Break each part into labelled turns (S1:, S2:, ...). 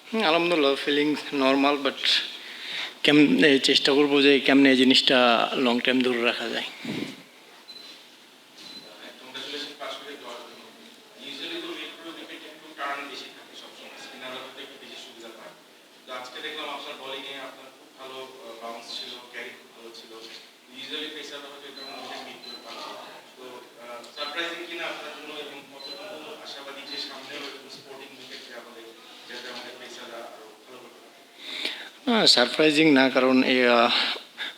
S1: আলহামদুলিল্লাহ feelings normal, but কেমনে চেষ্টা করবো যে কেমনে এই জিনিসটা লং টাইম ধরে রাখা যায়।
S2: কংগ্রেচুলেশন পাস করে দেওয়ার জন্য ইউজুয়ালি তো মিড করে উইকেট একটু টার্ন বেশি থাকে সবসময়, স্পিনাররা তো একটু বেশি সুবিধা পায়। তো আজকে দেখলাম আপনার বোলিংয়ে আপনার খুব ভালো বাউন্স ছিল, ক্যারি খুব ভালো ছিল। ইউজুয়ালি পেসাররা হয়তো এটা উইকেট মিড করে পাচ্ছে। তো সারপ্রাইজিং কিনা আপনার জন্য, এবং কতটুকু আশাবাদী যে সামনেও এরকম স্পোর্টিং উইকেট দেওয়া হবে যাতে আমাদের পেসাররা আরো ভালো করতে পারে?
S1: সারপ্রাইজিং না, কারণ এই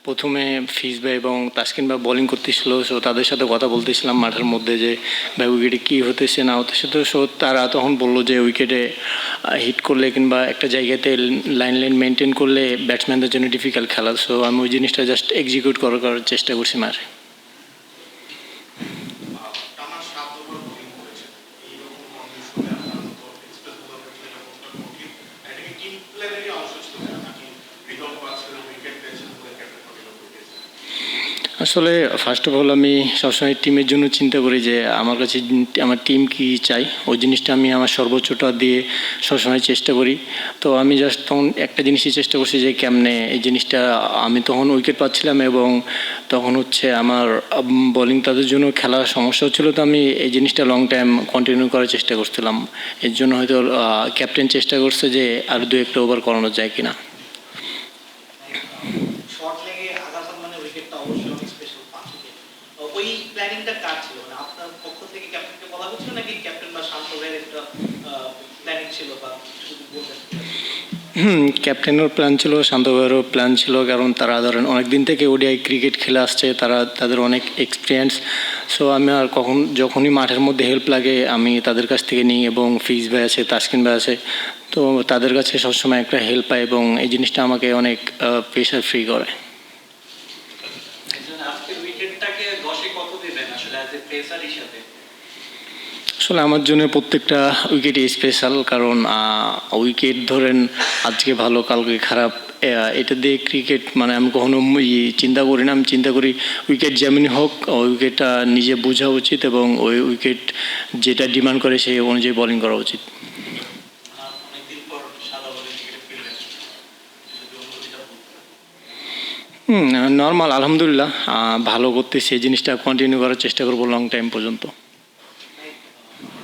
S1: প্রথমে ফিজ ভাই এবং তাসকিন ভাই বোলিং করতেছিল, সো তাদের সাথে কথা বলতেছিলাম মাঠের মধ্যে যে ভাই উইকেটে কী হতেছে না হতেছে। তো সো তারা তখন বললো যে উইকেটে হিট করলে কিংবা একটা জায়গাতে লাইন মেনটেন করলে ব্যাটসম্যানদের জন্য ডিফিকাল্ট খেলা। সো আমি ওই জিনিসটা জাস্ট এক্সিকিউট করার চেষ্টা করছি মাঠে।
S2: টানা 7 ওভার বোলিং করেছেন, এইরকম কন্ডিশনে আপনার মতো এক্সপ্রেস বোলারের জন্য কতটা কঠিন? এটা কি টিম প্লেয়ারেরই অংশ ছিল নাকি রিদম পাচ্ছিল উইকেট পেয়েছেন বলে ক্যাপ্টেন কন্টিনিউ করে দিয়েছেন?
S1: আসলে ফার্স্ট অফ অল আমি সবসময় টিমের জন্য চিন্তা করি যে আমার কাছে আমার টিম কি চাই, ওই জিনিসটা আমি আমার সর্বোচ্চটা দিয়ে সবসময় চেষ্টা করি। তো আমি জাস্ট তখন একটা জিনিসই চেষ্টা করছি যে কেমনে এই জিনিসটা, আমি তখন উইকেট পাচ্ছিলাম এবং তখন হচ্ছে আমার বোলিং তাদের জন্য খেলার সমস্যা হচ্ছিলো। তো আমি এই জিনিসটা লং টাইম কন্টিনিউ করার চেষ্টা করছিলাম। এর জন্য হয়তো ক্যাপ্টেন চেষ্টা করছে যে আর দু একটা ওভার করানো যায় কিনা।
S3: শর্ট লেগে আঘাত মানে উইকেটটা অবশ্যই অনেক স্পেশাল 5 উইকেট। ওই প্ল্যানিংটা কার ছিল, মানে আপনার পক্ষ থেকে ক্যাপ্টেনকে বলা হয়েছিল নাকি ক্যাপ্টেন বা শান্ত ভাইয়ের একটা প্ল্যানিং ছিল, বা যদি বলতেন?
S1: ক্যাপ্টেনেরও প্ল্যান ছিল, শান্ত ভাইয়েরও প্ল্যান ছিল, কারণ তারা ধরেন অনেক দিন থেকে ওডিআই ক্রিকেট খেলে আসছে, তাদের অনেক এক্সপিরিয়েন্স। সো আমি আর যখনই মাঠের মধ্যে হেল্প লাগে আমি তাদের কাছ থেকে নিই, এবং ফিজ ভাই আছে, তাসকিন ভাই আছে, তো তাদের কাছে সবসময় একটা হেল্প পাই এবং এই জিনিসটা আমাকে অনেক প্রেশার ফ্রি করে।
S3: আজকের উইকেটটাকে 10-এ কত দিবেন আসলে অ্যাজ এ পেসার হিসেবে?
S1: আসলে আমার জন্য প্রত্যেকটা উইকেটই স্পেশাল, কারণ উইকেট ধরেন আজকে ভালো কালকে খারাপ, এটা দিয়ে ক্রিকেট মানে আমি কখনো চিন্তা করি না। আমি চিন্তা করি উইকেট যেমনই হোক ওই উইকেটটা নিজে বোঝা উচিত এবং ওই উইকেট যেটা ডিমান্ড করে সেই অনুযায়ী বোলিং করা উচিত।
S3: অনেকদিন পর সাদা বলে ক্রিকেটে ফিরলেন, যদি অনুভূতিটা বলতেন।
S1: নর্মাল, আলহামদুলিল্লাহ ভালো করতেছি, এই জিনিসটা কন্টিনিউ করার চেষ্টা করবো লং টাইম পর্যন্ত।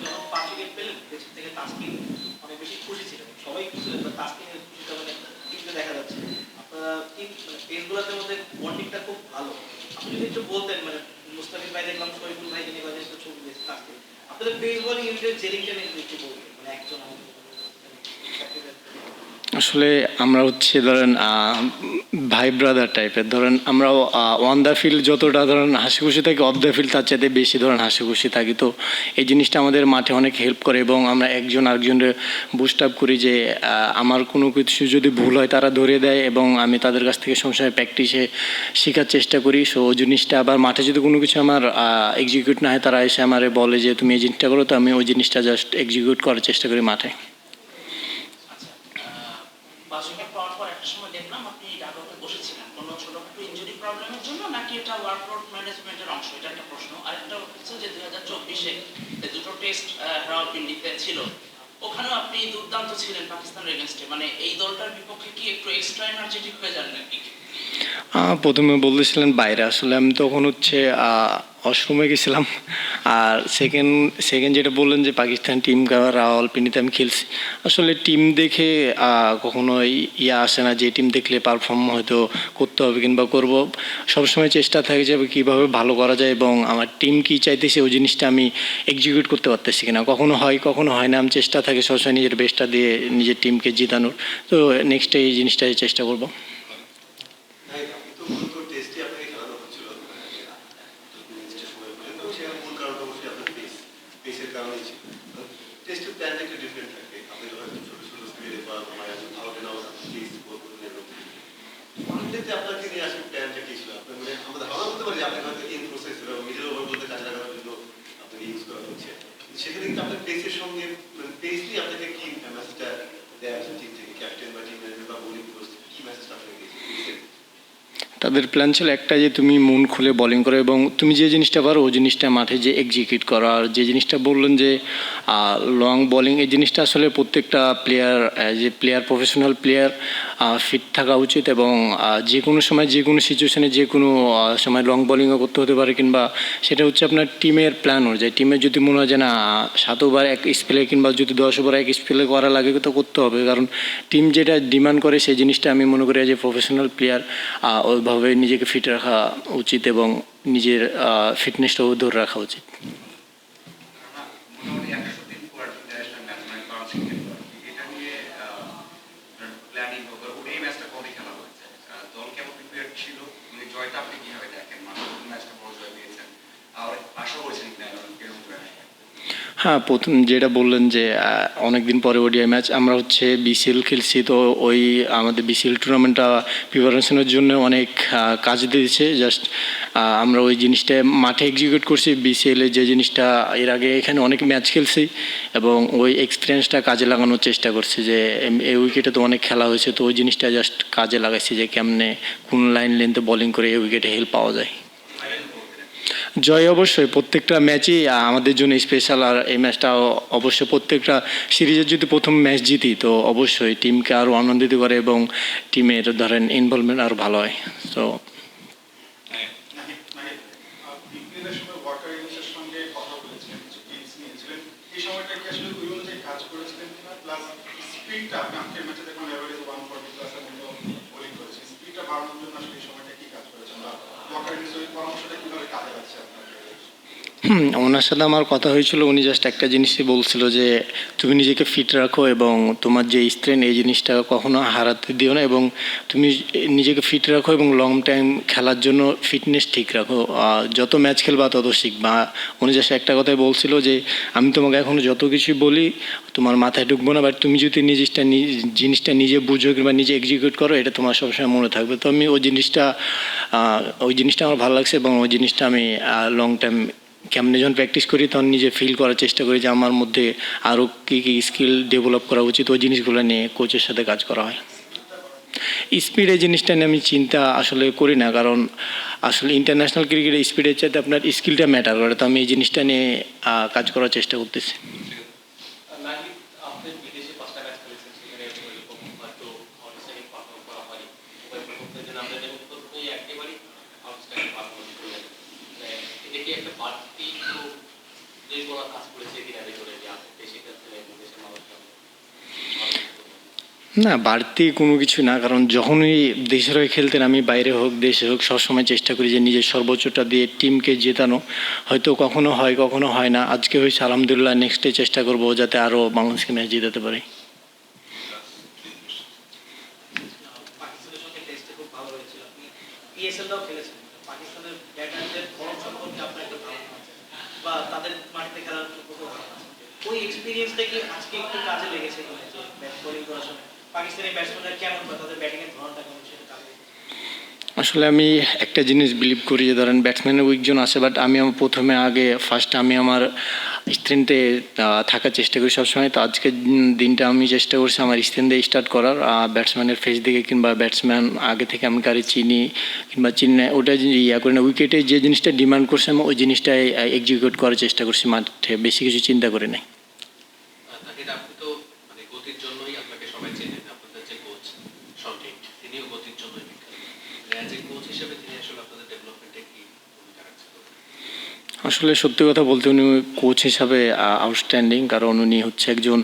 S3: যখন 5 উইকেট পেলেন পেছন থেকে তাসকিন অনেক বেশি খুশি ছিলেন, সবাই খুশি ছিলেন, বাট তাসকিনের খুশিটা মানে টিমে দেখা যাচ্ছে। আপনারা টিম মানে পেসগুলোদের মধ্যে বন্ডিংটা খুব ভালো। আপনি যদি একটু বলতেন, মানে মুস্তাফিজ ভাই দেখলাম শহীদুল ভাইকে নিয়ে বাজে একটা ছবি দিয়েছে তাসকিন, আপনাদের পেস বোলিং ইউনিটের জেলিংটা নিয়ে একটু বলতেন, মানে একজন
S1: আসলে আমরা হচ্ছে ধরেন ভাই ব্রাদার টাইপের, ধরেন আমরা অন দ্য ফিল্ড যতটা ধরেন হাসি খুশি থাকি, অফ দ্য ফিল্ড তার চাইতে বেশি ধরেন হাসি খুশি থাকি। তো এই জিনিসটা আমাদের মাঠে অনেক হেল্প করে এবং আমরা একজন আরেকজনের বুস্ট আপ করি যে আমার কোনো কিছু যদি ভুল হয় তারা ধরে দেয় এবং আমি তাদের কাছ থেকে সবসময় প্র্যাকটিসে শেখার চেষ্টা করি। সো ওই জিনিসটা আবার মাঠে যদি কোনো কিছু আমার এক্সিকিউট না হয় তারা এসে আমার বলে যে তুমি এই জিনিসটা করো, তো আমি ওই জিনিসটা জাস্ট এক্সিকিউট করার চেষ্টা করি মাঠে।
S4: বাজুকেট পাওয়ার পর একটা সময় দেখলাম আপনি ডাগআউটে বসেছিলেন কোনো ছোটখাটো ইনজুরি প্রবলেমের জন্য, নাকি এটা ওয়ার্কআউট ম্যানেজমেন্টের অংশ? এটা একটা প্রশ্ন। আরেকটা হচ্ছে যে 2024-এ দুটো টেস্ট রাওয়ালপিন্ডিতে ছিল, ওখানেও আপনি দুর্দান্ত ছিলেন পাকিস্তানের এগেনস্টে, মানে এই দলটার বিপক্ষে কি একটু এক্সট্রা এনার্জেটিক হয়ে যান নাকি?
S1: প্রথমে বলতেছিলেন বাইরে, আসলে আমি তখন হচ্ছে ওয়াশরুমে গেছিলাম। আর সেকেন্ড যেটা বললেন যে পাকিস্তান টিম রাওয়ালপিন্ডিতে আমি খেলছি, আসলে টিম দেখে কখনো ইয়ে আসে না যে টিম দেখলে পারফর্ম হয়তো করতে হবে কিংবা করব। সবসময় চেষ্টা থাকে যে কীভাবে ভালো করা যায় এবং আমার টিম কী চাইতেছে ওই জিনিসটা আমি এক্সিকিউট করতে পারতেছি কিনা, কখনো হয় কখনো হয় না। আমি চেষ্টা থাকে সবসময় নিজের বেস্টটা দিয়ে নিজের টিমকে জিতানোর। তো নেক্সট এই জিনিসটাই চেষ্টা করব।
S5: টেস্টের প্ল্যানটা একটু ডিফারেন্ট থাকে, আপনাদের হয়তো ছোট ছোট স্পিডে বা ভালো নাও প্লিজ বলবেন এরকম। ওয়ানডেতে আপনাকে নিয়ে আসলে প্ল্যানটা কি ছিল? আপনার মানে আমরা ধারণা করতে পারি যে আপনাকে হয়তো ইন প্রসেস এবং মিডল ওভারগুলোতে কাজে লাগানোর জন্য আপনাকে ইউজ করা হচ্ছে, সেখানে কিন্তু আপনার পেসের সঙ্গে পেসলি আপনাকে কি মেসেজটা দেওয়া আছে টিম থেকে, ক্যাপ্টেন বা টিম ম্যানেজার বা বোলিং কোচ কি মেসেজটা আপনাকে দিয়েছে?
S1: তাদের প্ল্যান ছিল একটা, যে তুমি মন খুলে বোলিং করো এবং তুমি যে জিনিসটা পারো ওই জিনিসটা মাঠে যে এক্সিকিউট করো। আর যে জিনিসটা বললেন যে লং বোলিং, এই জিনিসটা আসলে প্রত্যেকটা প্লেয়ার, যে প্লেয়ার, প্রফেশনাল প্লেয়ার ফিট থাকা উচিত এবং যে কোনো সময় যে কোনো সিচুয়েশনে যে কোনো সময় লং বোলিংও করতে হতে পারে, কিংবা সেটা হচ্ছে আপনার টিমের প্ল্যান অনুযায়ী। টিমের যদি মনে হয় যে না 7 ওভার এক স্পেলে কিংবা যদি 10 ওভার এক স্পেলে করা লাগে তো করতে হবে, কারণ টিম যেটা ডিমান্ড করে সেই জিনিসটা আমি মনে করি যে প্রফেশনাল প্লেয়ার ওইভাবে নিজেকে ফিট রাখা উচিত এবং নিজের ফিটনেসটাও ধরে রাখা উচিত।
S6: মোটামুটি 100 দিন পর ইন্টারন্যাশনাল ম্যাচ মানে বাংলাদেশ ক্রিকেট এটা নিয়ে প্ল্যানিং হোক, এই ম্যাচটা কবে খেলা হচ্ছে, দল কেমন প্রিপেয়ার ছিল, মানে জয়টা আপনি কিভাবে দেখেন, মানে ম্যাচটা বড় জয় পেয়েছেন আর আশা করছেন কিনা এরকম করে?
S1: হ্যাঁ, প্রথম যেটা বললেন যে অনেক দিন পরে ওডিআই ম্যাচ, আমরা হচ্ছে বিসিএল খেলছি, তো ওই আমাদের বিসিএল টুর্নামেন্টটা প্রিপারেশনের জন্য অনেক কাজ দিয়েছে। জাস্ট আমরা ওই জিনিসটা মাঠে এক্সিকিউট করছি। বিসিএলে যে জিনিসটা এর আগে এখানে অনেক ম্যাচ খেলছি এবং ওই এক্সপিরিয়েন্সটা কাজে লাগানোর চেষ্টা করছি, যে এই উইকেটে তো অনেক খেলা হয়েছে, তো ওই জিনিসটা জাস্ট কাজে লাগাইছি যে কেমনে কোন লাইন লেন্থে বোলিং করে এই উইকেটে হেল্প পাওয়া যায়। জয় অবশ্যই প্রত্যেকটা ম্যাচই আমাদের জন্য স্পেশাল, আর এই ম্যাচটা অবশ্যই প্রত্যেকটা সিরিজের যদি প্রথম ম্যাচ জিতি তো অবশ্যই টিমকে আরও আনন্দিত করে এবং টিমের ধরেন ইনভলভমেন্ট আরও ভালো হয়। তো
S2: বিপিএলের সময় ওয়াকার ইউনুসের সঙ্গে কথা বলেছিলেন, কিছু টিপস নিয়েছিলেন, এই সময়টা কি আসলে ওই অনুযায়ী কাজ করেছিলেন কিনা? প্লাস স্পিডটা আপনি আজকের ম্যাচে দেখুন এভারেজ 140 প্লাসের মতো বোলিং করেছেন, স্পিডটা বাড়ানোর জন্য আসলে এই সময়টা কি কাজ করেছেন বা ওয়াকার ইউনুসের ওই পরামর্শটা কিভাবে কাজে লাগছে আপনার?
S1: ওনার সাথে আমার কথা হয়েছিল, উনি জাস্ট একটা জিনিসই বলছিল যে তুমি নিজেকে ফিট রাখো এবং তোমার যে স্ট্রেন এই জিনিসটা কখনো হারাতে দিও না এবং তুমি নিজেকে ফিট রাখো এবং লং টাইম খেলার জন্য ফিটনেস ঠিক রাখো। যত ম্যাচ খেলবা তত শিখবা। উনি জাস্ট একটা কথাই বলছিল যে আমি তোমাকে এখনো যত কিছু বলি তোমার মাথায় ঢুকবো না, বাট তুমি যদি জিনিসটা নিজে বুঝো কিংবা নিজে এক্সিকিউট করো এটা তোমার সবসময় মনে থাকবে। তো আমি ওই জিনিসটা আমার ভালো লাগছে এবং ওই জিনিসটা আমি লং টাইম কেমনে যখন প্র্যাকটিস করি তখন নিজে ফিল করার চেষ্টা করি যে আমার মধ্যে আরও কী কী স্কিল ডেভেলপ করা উচিত, ওই জিনিসগুলো নিয়ে কোচের সাথে কাজ করা হয়। স্পিড এই জিনিসটা নিয়ে আমি চিন্তা আসলে করি না, কারণ আসলে ইন্টারন্যাশনাল ক্রিকেটে স্পিডের চাইতে আপনার স্কিলটা ম্যাটার করে। তো আমি এই জিনিসটা নিয়ে কাজ করার চেষ্টা করতেছি।
S3: নাহিদ, আপনি বিদেশে 5টা ম্যাচ খেলেছেন, সেখানে এরকম হয়তো আউটস্ট্যান্ডিং পারফর্ম করা হয়নি। উভয় প্রকল্পের জন্য আমরা যেমন প্রথমেই একেবারেই আউটস্ট্যান্ডিং পারফরমেন্স করে গেলেন। এটা কি একটা বাড়তি কোনো দুর্বল কাজ করেছে কিনা ভেতরে, যে আপনি দেশে খেলছিলেন, দেশের মানুষজন
S1: না, বাড়তি কোনো কিছু না, কারণ যখনই দেশের হয়ে খেলতেন আমি বাইরে হোক দেশে হোক সবসময় চেষ্টা করি যে নিজের সর্বোচ্চটা দিয়ে টিমকে জেতানো। হয়তো কখনো হয় কখনো হয় না, আজকে হয়েছে আলহামদুলিল্লাহ, নেক্সটে চেষ্টা করবো যাতে আরও বাংলাদেশকে ম্যাচ জিতাতে পারি।
S3: পাকিস্তানের সঙ্গে টেস্টে খুব ভালো হয়েছিল, আপনি পিএসএলটাও খেলেছেন। পাকিস্তানের ব্যাটারদের ফর্ম সম্পর্কে আপনার একটা ধারণা আছে বা তাদের মাটিতে খেলার কত ধারণা আছে? ওই এক্সপিরিয়েন্সটা কি আজকে একটু কাজে লেগেছে কিনা, যে ব্যাট বোলিং করার সময় পাকিস্তানি ব্যাটসম্যানরা কেমন বা তাদের ব্যাটিংয়ের ধরনটা কেমন সেটা কাজে?
S1: আসলে আমি একটা জিনিস বিলিভ করি যে ধরেন ব্যাটসম্যানের উইকজন আছে, বাট আমি আমার প্রথমে ফার্স্ট আমি আমার স্ট্রেন্থে থাকার চেষ্টা করি সবসময়। তো আজকের দিনটা আমি চেষ্টা করছি আমার স্ট্রেন্থ দিয়ে স্টার্ট করার, ব্যাটসম্যানের ফেস দিকে কিংবা ব্যাটসম্যান আগে থেকে আমি কারি চিনি কিংবা চিনি না ওটা করি না, উইকেটে যে জিনিসটা ডিমান্ড করছে আমি ওই জিনিসটাই এক্সিকিউট করার চেষ্টা করছি মাঠে, বেশি কিছু চিন্তা করি নাই।
S7: নাহিদ, আপনি তো মানে গতির জন্যই আপনাকে সবাই চেনেন, আপনাদের যে কোচ সঠিক তিনিও গতির জন্যই বিখ্যাত। অ্যাজ এ কোচ হিসেবে তিনি আসলে আপনাদের ডেভেলপমেন্টে কি ভূমিকা রাখছেন?
S1: আসলে সত্যি কথা বলতে উনি কোচ হিসাবে আউটস্ট্যান্ডিং, কারণ উনি হচ্ছে একজন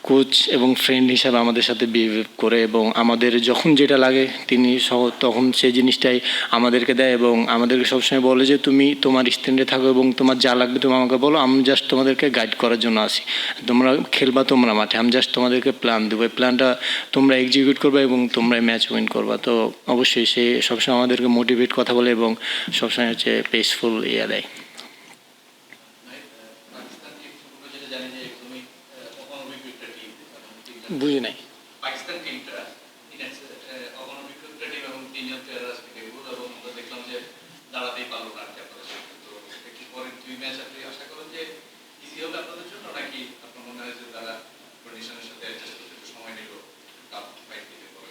S1: কোচ এবং ফ্রেন্ড হিসাবে আমাদের সাথে বিহেভ করে এবং আমাদের যখন যেটা লাগে তিনি তখন সেই জিনিসটাই আমাদেরকে দেয় এবং আমাদেরকে সবসময় বলে যে তুমি তোমার স্ট্যান্ডে থাকো এবং তোমার যা লাগবে তুমি আমাকে বলো, আমি জাস্ট তোমাদেরকে গাইড করার জন্য আসি। তোমরা খেলবা তোমরা মাঠে, আমি জাস্ট তোমাদেরকে প্ল্যান দেবো, এই প্ল্যানটা তোমরা এক্সিকিউট করবে এবং তোমরা ম্যাচ উইন করবা। তো অবশ্যই সে সবসময় আমাদেরকে মোটিভেট কথা বলে এবং সবসময় হচ্ছে পেসফুল দেয়।
S7: পাকিস্তান টিম সম্পর্কে যেটা জানি যে একদমই অনভিজ্ঞ একটা টিম।
S1: বুঝি নাই।
S7: পাকিস্তান টিমটা অনভিজ্ঞ একটা টিম এবং তিনজন প্লেয়ার আছে কেবল, এবং আমরা দেখলাম যে দাঁড়াতেই পারলো না আর কি আপনাদের সাথে। তো এটা কি পরের 2 ম্যাচ আপনি আশা করেন যে ইজি হবে আপনাদের জন্য, নাকি আপনার মনে হয় যে তারা কন্ডিশনের সাথে অ্যাডজাস্ট করতে একটু সময় নিল, টাফ ফাইট দিতে পারে?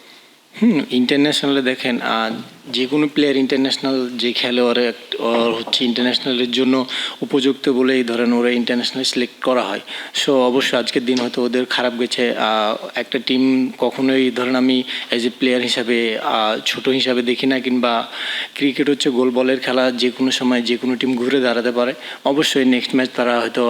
S1: ইন্টারন্যাশনালে দেখেন যে কোনো প্লেয়ার ইন্টারন্যাশনাল যে খেলে ওর হচ্ছে ইন্টারন্যাশনালের জন্য উপযুক্ত বলেই ধরেন ওরা ইন্টারন্যাশনাল সিলেক্ট করা হয়। সো অবশ্যই আজকের দিন হয়তো ওদের খারাপ গেছে। একটা টিম কখনোই ধরেন আমি অ্যাজ এ প্লেয়ার হিসাবে ছোট হিসাবে দেখি না, কিংবা ক্রিকেট হচ্ছে গোল বলের খেলা, যে কোনো সময় যে কোনো টিম ঘুরে দাঁড়াতে পারে। অবশ্যই নেক্সট ম্যাচ তারা হয়তো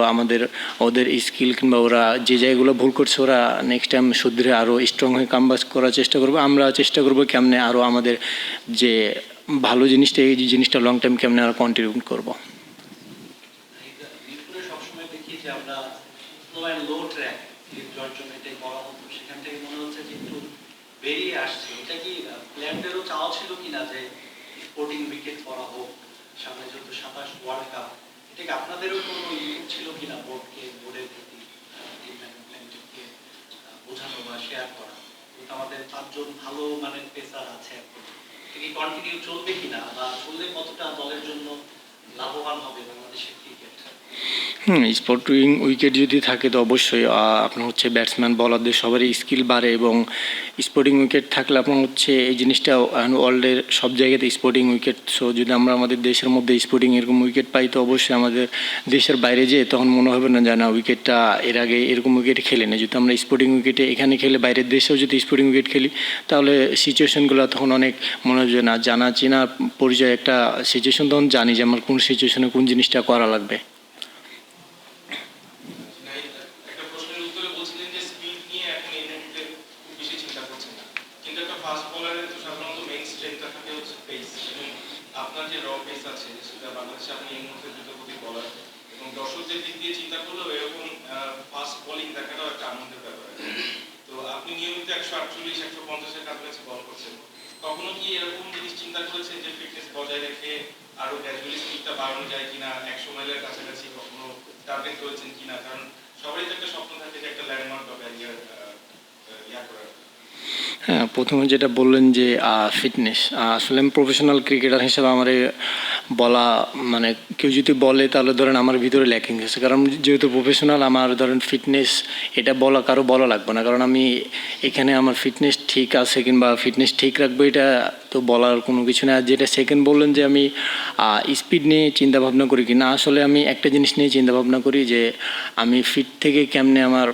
S1: ওদের স্কিল কিংবা ওরা যে জায়গাগুলো ভুল করছে ওরা নেক্সট টাইম শুধরে আরও স্ট্রং হয়ে কামব্যাক করার চেষ্টা করবো। আমরা চেষ্টা করবো কেমনে আরও আমাদের যে ভালো জিনিসটা, এই জিনিসটা লং টাইম কেমনে আরও কন্টিনিউ করবো।
S3: মিরপুরে সবসময় দেখি যে আমরা স্লো অ্যান্ড লো ট্র্যাক জয়ের জন্য এটাই করা হতো, সেখান থেকে মনে হচ্ছে যে একটু বেরিয়ে আসছে। এটা কি প্লেয়ারদেরও চাওয়া ছিল কিনা যে স্পোর্টিং উইকেট করা হোক, সামনে যেহেতু 27 ওয়ার্ল্ড কাপ, এটা কি আপনাদেরও কোনো ইনপুট ছিল কিনা বোর্ডের প্রতি, টিম ম্যানেজমেন্টকে বোঝানো বা শেয়ার করা? কিন্তু আমাদের 5 জন ভালো মানের পেসার আছে এখন, এটা কি কন্টিনিউ চলবে কিনা, বা চললে কতটা দলের জন্য লাভবান হবে বাংলাদেশের ক্রিকেট?
S1: স্পোর্টিং উইকেট যদি থাকে তো অবশ্যই আপনার হচ্ছে ব্যাটসম্যান বলারদের সবারই স্কিল বাড়ে, এবং স্পোর্টিং উইকেট থাকলে আপনার হচ্ছে এই জিনিসটা ওয়ার্ল্ডের সব জায়গাতে স্পোর্টিং উইকেট। সো যদি আমরা আমাদের দেশের মধ্যে স্পোর্টিং এরকম উইকেট পাই তো অবশ্যই আমাদের দেশের বাইরে যেয়ে তখন মনে হবে না যে না উইকেটটা এর আগে এরকম উইকেট খেলে না। যদি আমরা স্পোর্টিং উইকেটে এখানে খেলে বাইরের দেশেও যদি স্পোর্টিং উইকেট খেলি তাহলে সিচুয়েশনগুলো তখন অনেক মনে হয় যে না জানা চেনা পরিচয় একটা সিচুয়েশন, তখন জানি যে আমার কোন সিচুয়েশনে কোন জিনিসটা করা লাগবে।
S2: একটা প্রশ্নের উত্তরে বলছিলেন যে স্পিড নিয়ে এখন এই মুহূর্তে খুব বেশি চিন্তা করছেন না, কিন্তু একটা ফাস্ট বোলারের তো সাধারণত মেইন স্ট্রেংথটা থাকে হচ্ছে পেস, এবং আপনার যে র পেস আছে সেটা বাংলাদেশে আপনি এই মুহূর্তে দ্রুতগতির বলার, এবং দর্শকদের দিক দিয়ে চিন্তা করলেও এরকম ফাস্ট বোলিং দেখাটাও একটা আনন্দের ব্যাপার। তো আপনি নিয়মিত 148-150 এর কাছাকাছি বল করছেন, কখনো কি এরকম জিনিস চিন্তা করেছেন যে ফিটনেস বজায় রেখে আরো গ্র্যাজুয়ালি স্পিডটা বাড়ানো যায় কিনা, 100 মাইলের কাছাকাছি কখনো টার্গেট করেছেন কিনা? কারণ সবারই তো একটা স্বপ্ন থাকে যে একটা ল্যান্ডমার্ক বা ব্যারিয়ার করার।
S1: হ্যাঁ, প্রথমে যেটা বললেন যে ফিটনেস, আসলে আমি প্রফেশনাল ক্রিকেটার হিসেবে আমার বলা মানে কেউ যদি বলে তাহলে ধরেন আমার ভিতরে ল্যাকিং আছে, কারণ যেহেতু প্রফেশনাল আমার ধরেন ফিটনেস এটা কারো বলা লাগবে না, কারণ আমি এখানে আমার ফিটনেস ঠিক আছে কিংবা ফিটনেস ঠিক রাখবো এটা তো বলার কোনো কিছু না। আর যেটা সেকেন্ড বললেন যে আমি স্পিড নিয়ে চিন্তা ভাবনা করি কি না, আসলে আমি একটা জিনিস নিয়ে চিন্তা ভাবনা করি যে আমি ফিট থেকে কেমনে আমার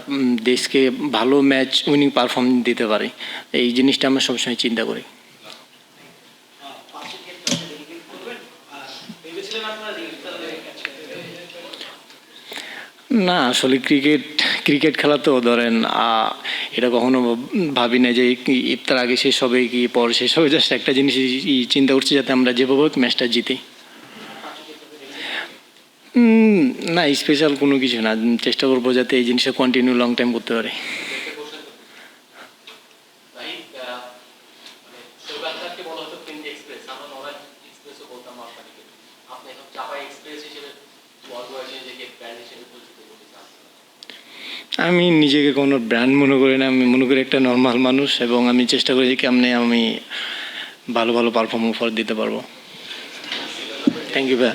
S1: দেশকে ভালো ম্যাচ উইনিং পারফর্ম দিতে পারি, এই জিনিসটা আমরা সবসময় চিন্তা করি। না আসলে ক্রিকেট খেলা তো ধরেন এটা কখনো ভাবি না যে ইফতার আগে শেষ হবে কি পর শেষ হবে, জাস্ট একটা জিনিস চিন্তা করছি যাতে আমরা যেভাবে হোক ম্যাচটা জিতি। না স্পেশাল কোনো কিছু না, চেষ্টা করবো যাতে এই জিনিসটা কন্টিনিউ লং টাইম করতে পারি। আমি নিজেকে কোনো ব্র্যান্ড মনে করি না, আমি মনে করি একটা নর্মাল মানুষ, এবং আমি চেষ্টা করি যে কেমনে আমি ভালো ভালো পারফর্ম অফার দিতে পারবো। থ্যাংক ইউ ভাই।